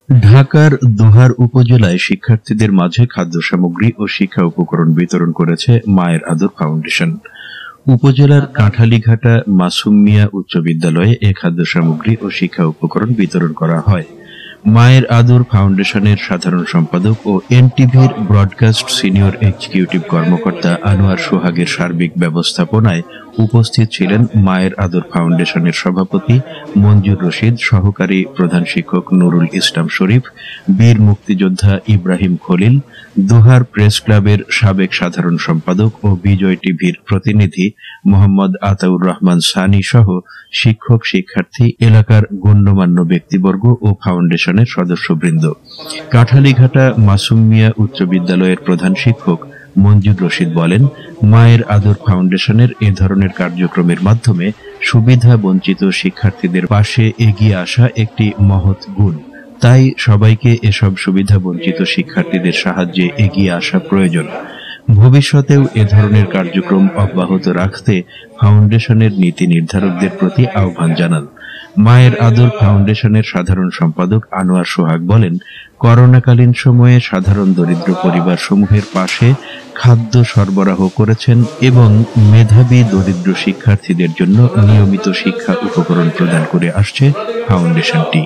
ঢাকার দোহার উপজেলায় শিক্ষার্থীদের মাঝে খাদ্য সামগ্রী ও শিক্ষা উপকরণ বিতরণ করেছে মায়ের আদর ফাউন্ডেশন। উপজেলার কাঁঠালীঘাটা মাসুম মিয়া উচ্চ বিদ্যালয়ে এ খাদ্য সামগ্রী ও শিক্ষা উপকরণ বিতরণ করা হয়। মায়ের আদর ফাউন্ডেশনের সাধারণ সম্পাদক ও এনটিভির ব্রডকাস্ট সিনিয়র এক্সিকিউটিভ কর্মকর্তা আনোয়ার সোহাগের সার্বিক ব্যবস্থাপনায় উপস্থিত ছিলেন মায়ের আদর ফাউন্ডেশনের সভাপতি মঞ্জুর রশিদ, সহকারী প্রধান শিক্ষক নুরুল ইসলাম শরীফ, বীর মুক্তিযোদ্ধা ইব্রাহিম খলিল, দোহার প্রেস ক্লাবের সাবেক সাধারণ সম্পাদক ও বিজয় টিভির প্রতিনিধি মোহাম্মদ আতাউর রহমান সানি সহ শিক্ষক, শিক্ষার্থী, এলাকার গণ্যমান্য ব্যক্তিবর্গ ও ফাউন্ডেশনের সদস্যবৃন্দ। কাঁঠালীঘাটা মাসুম মিয়া উচ্চ বিদ্যালয়ের প্রধান শিক্ষক মঞ্জুর রশিদ বলেন, মায়ের আদর ফাউন্ডেশনের এ ধরনের কার্যক্রমের মাধ্যমে সুবিধা বঞ্চিত শিক্ষার্থীদের পাশে এগিয়ে আসা একটি মহৎ গুণ। তাই সবাইকে এসব সুবিধা বঞ্চিত শিক্ষার্থীদের সাহায্যে এগিয়ে আসা প্রয়োজন। ভবিষ্যতেও এ ধরনের কার্যক্রম অব্যাহত রাখতে ফাউন্ডেশনের নীতি নির্ধারকদের প্রতি আহ্বান জানান। মায়ের আদর ফাউন্ডেশনের সাধারণ সম্পাদক আনোয়ার সোহাগ বলেন, করোনাকালীন সময়ে সাধারণ দরিদ্র পরিবার সমূহের পাশে খাদ্য সরবরাহ করেছেন এবং মেধাবী দরিদ্র শিক্ষার্থীদের জন্য নিয়মিত শিক্ষা উপকরণ প্রদান করে আসছে ফাউন্ডেশনটি।